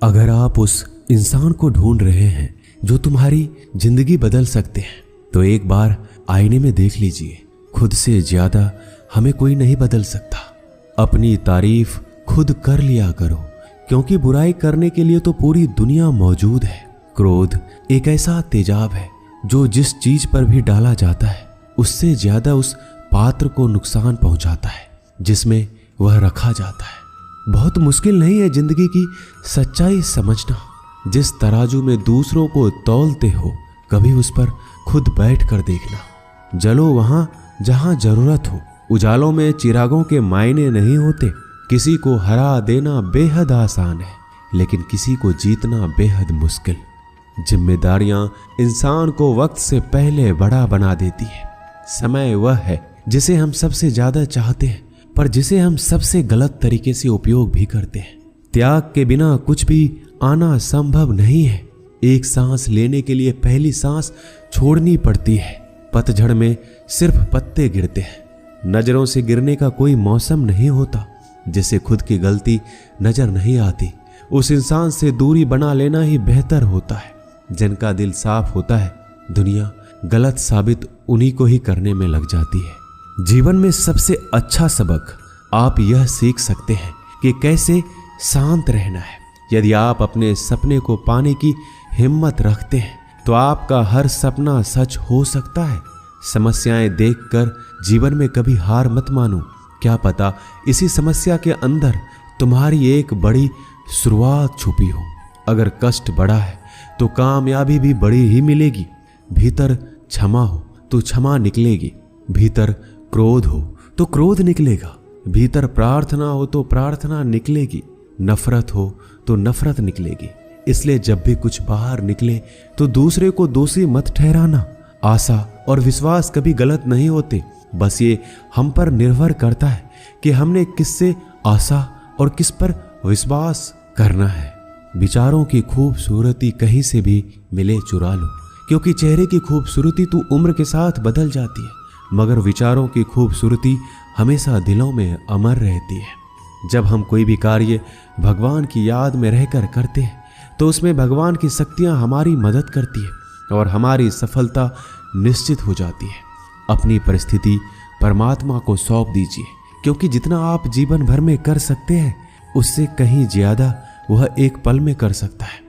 अगर आप उस इंसान को ढूंढ रहे हैं जो तुम्हारी जिंदगी बदल सकते हैं, तो एक बार आईने में देख लीजिए। खुद से ज्यादा हमें कोई नहीं बदल सकता। अपनी तारीफ खुद कर लिया करो, क्योंकि बुराई करने के लिए तो पूरी दुनिया मौजूद है। क्रोध एक ऐसा तेजाब है जो जिस चीज पर भी डाला जाता है उससे ज्यादा उस पात्र को नुकसान पहुंचाता है जिसमें वह रखा जाता है। बहुत मुश्किल नहीं है जिंदगी की सच्चाई समझना। जिस तराजू में दूसरों को तौलते हो, कभी उस पर खुद बैठ कर देखना। जलो वहां जहां जरूरत हो। उजालों में चिरागों के मायने नहीं होते। किसी को हरा देना बेहद आसान है, लेकिन किसी को जीतना बेहद मुश्किल। जिम्मेदारियां इंसान को वक्त से पहले बड़ा बना देती है। समय वह है जिसे हम सबसे ज्यादा चाहते हैं, पर जिसे हम सबसे गलत तरीके से उपयोग भी करते हैं। त्याग के बिना कुछ भी आना संभव नहीं है। एक सांस लेने के लिए पहली सांस छोड़नी पड़ती है। पतझड़ में सिर्फ पत्ते गिरते हैं। नजरों से गिरने का कोई मौसम नहीं होता। जिसे खुद की गलती नजर नहीं आती, उस इंसान से दूरी बना लेना ही बेहतर होता है। जिनका दिल साफ होता है, दुनिया गलत साबित उन्हीं को ही करने में लग जाती है। जीवन में सबसे अच्छा सबक आप यह सीख सकते हैं कि कैसे शांत रहना है। यदि आप अपने सपने को पाने की हिम्मत रखते हैं, तो आपका हर सपना सच हो सकता है। समस्याएं देखकर जीवन में कभी हार मत मानो। क्या पता इसी समस्या के अंदर तुम्हारी एक बड़ी शुरुआत छुपी हो। अगर कष्ट बड़ा है तो कामयाबी भी बड़ी ही मिलेगी। भीतर क्षमा हो तो क्षमा निकलेगी। भीतर क्रोध हो तो क्रोध निकलेगा। भीतर प्रार्थना हो तो प्रार्थना निकलेगी। नफरत हो तो नफरत निकलेगी। इसलिए जब भी कुछ बाहर निकले तो दूसरे को दोषी मत ठहराना। आशा और विश्वास कभी गलत नहीं होते। बस ये हम पर निर्भर करता है कि हमने किससे आशा और किस पर विश्वास करना है। विचारों की खूबसूरती कहीं से भी मिले चुरा लो, क्योंकि चेहरे की खूबसूरती तो उम्र के साथ बदल जाती है, मगर विचारों की खूबसूरती हमेशा दिलों में अमर रहती है। जब हम कोई भी कार्य भगवान की याद में रहकर करते हैं, तो उसमें भगवान की शक्तियां हमारी मदद करती है और हमारी सफलता निश्चित हो जाती है। अपनी परिस्थिति परमात्मा को सौंप दीजिए, क्योंकि जितना आप जीवन भर में कर सकते हैं, उससे कहीं ज्यादा वह एक पल में कर सकता है।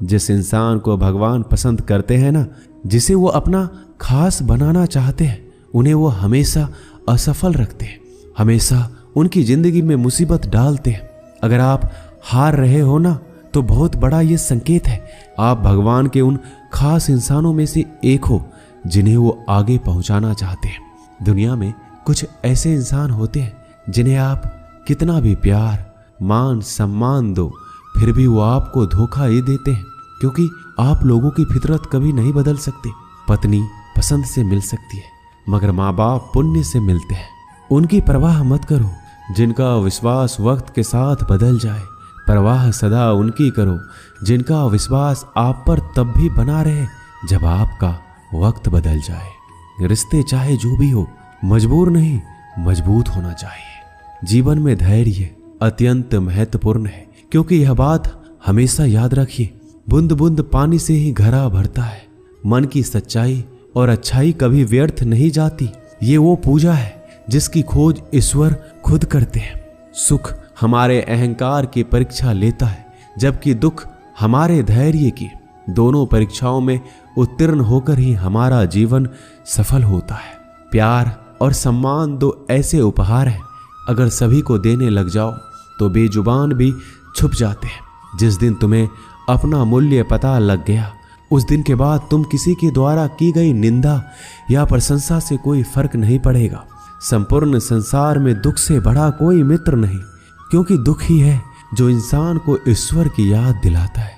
जिस इंसान को भगवान पसंद करते हैं ना, जिसे वो अपना खास बनाना चाहते हैं, उन्हें वो हमेशा असफल रखते हैं, हमेशा उनकी जिंदगी में मुसीबत डालते हैं। अगर आप हार रहे हो ना, तो बहुत बड़ा ये संकेत है आप भगवान के उन खास इंसानों में से एक हो जिन्हें वो आगे पहुंचाना चाहते हैं। दुनिया में कुछ ऐसे इंसान होते हैं जिन्हें आप कितना भी प्यार मान सम्मान दो, फिर भी वो आपको धोखा ही देते हैं, क्योंकि आप लोगों की फितरत कभी नहीं बदल सकते। पत्नी पसंद से मिल सकती है, मगर माँ बाप पुण्य से मिलते हैं। उनकी परवाह मत करो जिनका विश्वास वक्त के साथ बदल जाए। परवाह सदा उनकी करो जिनका विश्वास आप पर तब भी बना रहे जब आपका वक्त बदल जाए। रिश्ते चाहे जो भी हो, मजबूर नहीं मजबूत होना चाहिए। जीवन में धैर्य अत्यंत महत्वपूर्ण है, क्योंकि यह बात हमेशा याद रखिए, बूंद बूंद पानी से ही घड़ा भरता है। मन की सच्चाई और अच्छाई कभी व्यर्थ नहीं जाती। ये वो पूजा है जिसकी खोज ईश्वर खुद करते हैं। सुख हमारे अहंकार की परीक्षा लेता है, जबकि दुख हमारे धैर्य की। दोनों परीक्षाओं में उत्तीर्ण होकर ही हमारा जीवन सफल होता है। प्यार और सम्मान दो ऐसे उपहार हैं, अगर सभी को देने लग जाओ तो बेजुबान भी छुप जाते हैं। जिस दिन तुम्हें अपना मूल्य पता लग गया, उस दिन के बाद तुम किसी के द्वारा की गई निंदा या प्रशंसा से कोई फर्क नहीं पड़ेगा। संपूर्ण संसार में दुख से बड़ा कोई मित्र नहीं, क्योंकि दुख ही है जो इंसान को ईश्वर की याद दिलाता है।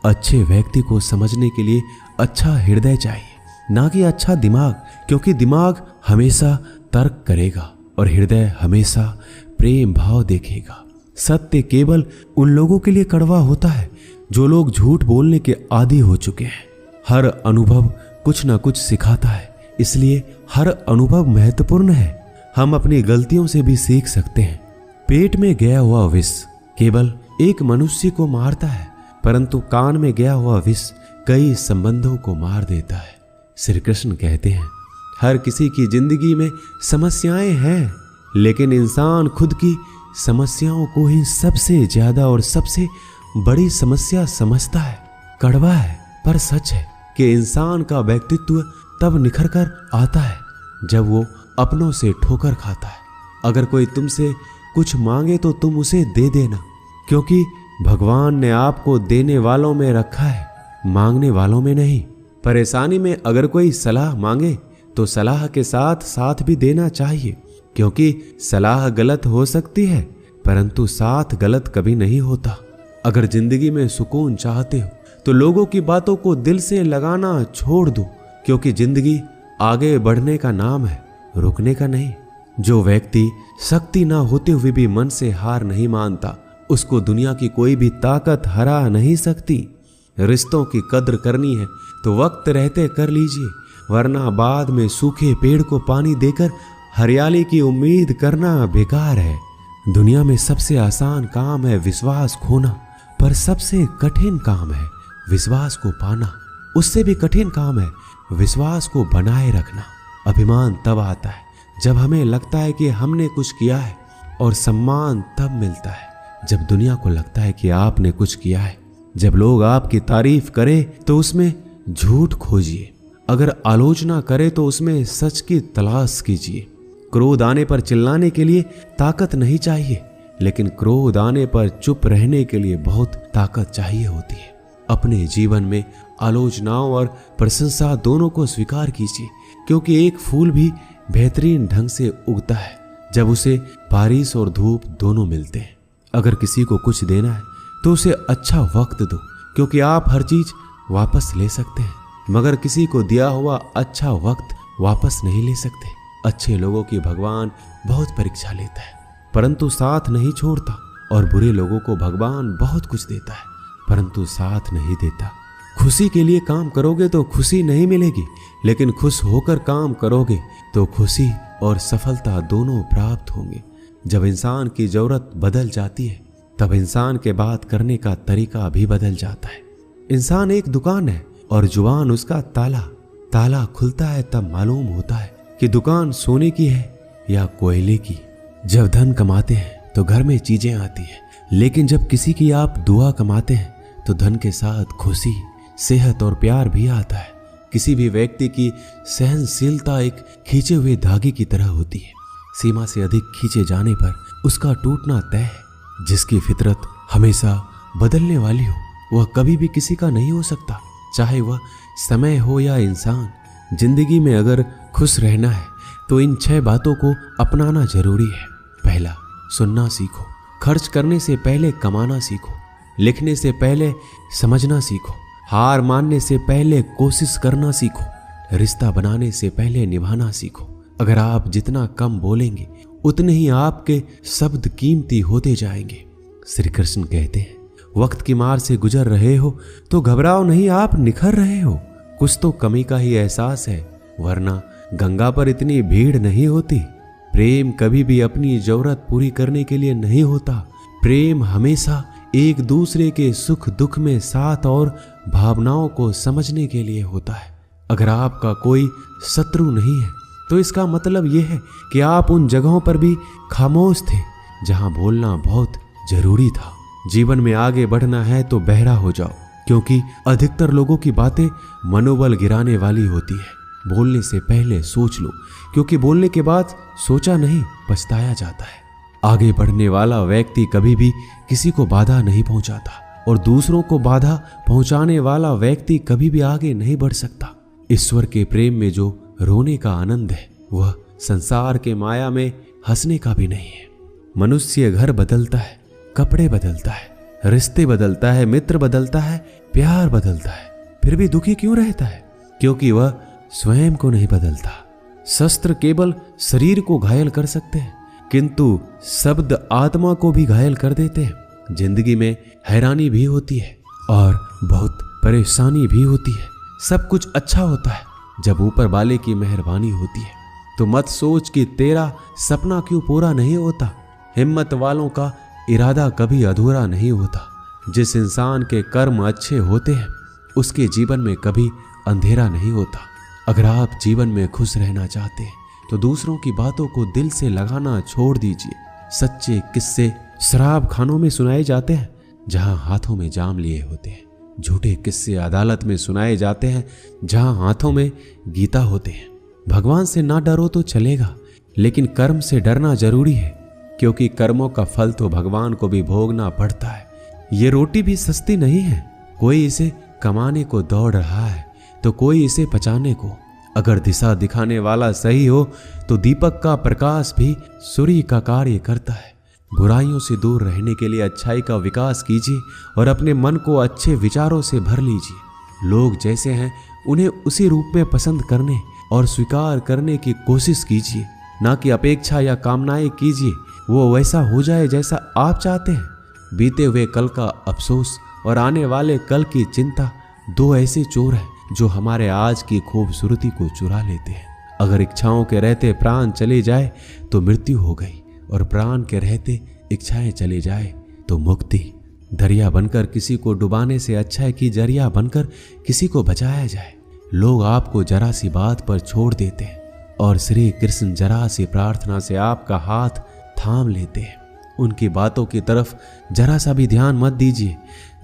अच्छे व्यक्ति को समझने के लिए अच्छा हृदय चाहिए, ना कि अच्छा दिमाग, क्योंकि दिमाग हमेशा तर्क करेगा और हृदय हमेशा प्रेम भाव देखेगा। सत्य केवल उन लोगों के लिए कड़वा होता है जो लोग झूठ बोलने के आदी हो चुके हैं। हर अनुभव कुछ न कुछ सिखाता है, इसलिए हर अनुभव महत्वपूर्ण है। हम अपनी गलतियों से भी सीख सकते हैं। पेट में गया हुआ विष केवल एक मनुष्य को मारता है, परंतु कान में गया हुआ विष कई संबंधों को मार देता है। श्री कृष्ण कहते हैं, हर किसी की जिंदगी में समस्याएं हैं, लेकिन इंसान खुद की समस्याओं को ही सबसे ज्यादा और सबसे बड़ी समस्या समझता है। कड़वा है पर सच है कि इंसान का व्यक्तित्व तब निखर कर आता है जब वो अपनों से ठोकर खाता है। अगर कोई तुमसे कुछ मांगे तो तुम उसे दे देना, क्योंकि भगवान ने आपको देने वालों में रखा है, मांगने वालों में नहीं। परेशानी में अगर कोई सलाह मांगे तो सलाह के साथ साथ भी देना चाहिए, क्योंकि सलाह गलत हो सकती है परंतु साथ गलत कभी नहीं होता। अगर जिंदगी में सुकून चाहते हो तो लोगों की बातों को दिल से लगाना छोड़ दो, क्योंकि जिंदगी आगे बढ़ने का नाम है, रुकने का नहीं। जो व्यक्ति शक्ति ना होते हुए भी मन से हार नहीं मानता, उसको दुनिया की कोई भी ताकत हरा नहीं सकती। रिश्तों की कद्र करनी है तो वक्त रहते कर लीजिए, वरना बाद में सूखे पेड़ को पानी देकर हरियाली की उम्मीद करना बेकार है। दुनिया में सबसे आसान काम है विश्वास खोना, पर सबसे कठिन काम है विश्वास को पाना। उससे भी कठिन काम है विश्वास को बनाए रखना। अभिमान तब आता है जब हमें लगता है कि हमने कुछ किया है, और सम्मान तब मिलता है जब दुनिया को लगता है कि आपने कुछ किया है। जब लोग आपकी तारीफ करें तो उसमें झूठ खोजिए, अगर आलोचना करे तो उसमें सच की तलाश कीजिए। क्रोध आने पर चिल्लाने के लिए ताकत नहीं चाहिए, लेकिन क्रोध आने पर चुप रहने के लिए बहुत ताकत चाहिए होती है। अपने जीवन में आलोचनाओं और प्रशंसा दोनों को स्वीकार कीजिए, क्योंकि एक फूल भी बेहतरीन ढंग से उगता है जब उसे बारिश और धूप दोनों मिलते हैं। अगर किसी को कुछ देना है तो उसे अच्छा वक्त दो, क्योंकि आप हर चीज वापस ले सकते हैं, मगर किसी को दिया हुआ अच्छा वक्त वापस नहीं ले सकते। अच्छे लोगों की भगवान बहुत परीक्षा लेता है परंतु साथ नहीं छोड़ता, और बुरे लोगों को भगवान बहुत कुछ देता है परंतु साथ नहीं देता। खुशी के लिए काम करोगे तो खुशी नहीं मिलेगी, लेकिन खुश होकर काम करोगे तो खुशी और सफलता दोनों प्राप्त होंगे। जब इंसान की जरूरत बदल जाती है तब इंसान के बात करने का तरीका भी बदल जाता है। इंसान एक दुकान है और जुबान उसका ताला। ताला खुलता है तब मालूम होता है कि दुकान सोने की है या कोयले की। जब धन कमाते हैं तो घर में चीजें आती हैं, लेकिन जब किसी की आप दुआ कमाते हैं तो धन के साथ खुशी, सेहत और प्यार भी आता है। किसी भी व्यक्ति की सहनशीलता एक खींचे हुए धागे की तरह होती है। सीमा से अधिक खींचे जाने पर उसका टूटना तय है। जिसकी फितरत हमेशा बदलने वाली हो वह कभी भी किसी का नहीं हो सकता, चाहे वह समय हो या इंसान। जिंदगी में अगर खुश रहना है तो इन 6 बातों को अपनाना जरूरी है। पहला, सुनना सीखो। खर्च करने से पहले कमाना सीखो। लिखने से पहले समझना सीखो। हार मानने से पहले कोशिश करना सीखो। रिश्ता बनाने से पहले निभाना सीखो। अगर आप जितना कम बोलेंगे उतने ही आपके शब्द कीमती होते जाएंगे। श्री कृष्ण कहते हैं, वक्त की मार से गुजर रहे हो तो घबराओ नहीं, आप निखर रहे हो। कुछ तो कमी का ही एहसास है, वरना गंगा पर इतनी भीड़ नहीं होती। प्रेम कभी भी अपनी जरूरत पूरी करने के लिए नहीं होता। प्रेम हमेशा एक दूसरे के सुख दुख में साथ और भावनाओं को समझने के लिए होता है। अगर आपका कोई शत्रु नहीं है तो इसका मतलब यह है कि आप उन जगहों पर भी खामोश थे जहां बोलना बहुत जरूरी था। जीवन में आगे बढ़ना है तो बहरा हो जाओ, क्योंकि अधिकतर लोगों की बातें मनोबल गिराने वाली होती है। बोलने से पहले सोच लो, क्योंकि बोलने के बाद सोचा नहीं पछताया जाता है। आगे बढ़ने वाला व्यक्ति कभी भी किसी को बाधा नहीं पहुंचाता, और दूसरों को बाधा पहुंचाने वाला व्यक्ति कभी भी आगे नहीं बढ़ सकता। ईश्वर के प्रेम में जो रोने का आनंद है वह संसार के माया में हंसने का भी नहीं है। मनुष्य घर बदलता है, कपड़े बदलता है, रिश्ते बदलता है, मित्र बदलता है, प्यार बदलता है, फिर भी दुखी क्यों रहता है? क्योंकि वह स्वयं को नहीं बदलता। शस्त्र केवल शरीर को घायल कर सकते हैं, किंतु शब्द आत्मा को भी घायल कर देते हैं। जिंदगी में हैरानी भी होती है और बहुत परेशानी भी होती है। सब कुछ अच्छा होता है जब ऊपर वाले की मेहरबानी होती है। तो मत सोच कि तेरा सपना क्यों पूरा नहीं होता। हिम्मत वालों का इरादा कभी अधूरा नहीं होता। जिस इंसान के कर्म अच्छे होते हैं उसके जीवन में कभी अंधेरा नहीं होता। अगर आप जीवन में खुश रहना चाहते हैं तो दूसरों की बातों को दिल से लगाना छोड़ दीजिए। सच्चे किस्से शराब खानों में सुनाए जाते हैं जहां हाथों में जाम लिए होते हैं। झूठे किस्से अदालत में सुनाए जाते हैं जहां हाथों में गीता होते हैं। भगवान से ना डरो तो चलेगा, लेकिन कर्म से डरना जरूरी है, क्योंकि कर्मों का फल तो भगवान को भी भोगना पड़ता है। ये रोटी भी सस्ती नहीं है। कोई इसे कमाने को दौड़ रहा है तो कोई इसे पचाने को। अगर दिशा दिखाने वाला सही हो तो दीपक का प्रकाश भी सूर्य का कार्य करता है। बुराइयों से दूर रहने के लिए अच्छाई का विकास कीजिए और अपने मन को अच्छे विचारों से भर लीजिए। लोग जैसे हैं उन्हें उसी रूप में पसंद करने और स्वीकार करने की कोशिश कीजिए, ना कि अपेक्षा या कामनाएं कीजिए वो वैसा हो जाए जैसा आप चाहते हैं। बीते हुए कल का अफसोस और आने वाले कल की चिंता दो ऐसे चोर हैं जो हमारे आज की खूबसूरती को चुरा लेते हैं। अगर इच्छाओं के रहते प्राण चले जाए तो मृत्यु हो गई, और प्राण के रहते इच्छाएं चले जाए तो मुक्ति। दरिया बनकर किसी को डुबाने से अच्छा है कि जरिया बनकर किसी को बचाया जाए। लोग आपको जरा सी बात पर छोड़ देते हैं और श्री कृष्ण जरा सी प्रार्थना से आपका हाथ थाम लेते हैं। उनकी बातों की तरफ जरा सा भी ध्यान मत दीजिए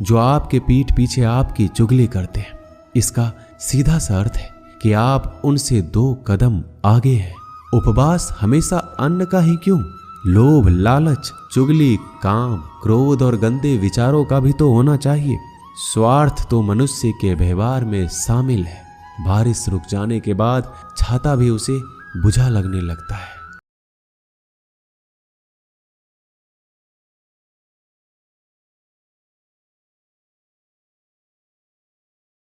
जो आपके पीठ पीछे आपकी चुगली करते हैं। इसका सीधा सा अर्थ है कि आप उनसे 2 कदम आगे हैं। उपवास हमेशा अन्न का ही क्यों, लोभ, लालच, चुगली, काम, क्रोध और गंदे विचारों का भी तो होना चाहिए। स्वार्थ तो मनुष्य के व्यवहार में शामिल है। बारिश रुक जाने के बाद छाता भी उसे बुझा लगने लगता है।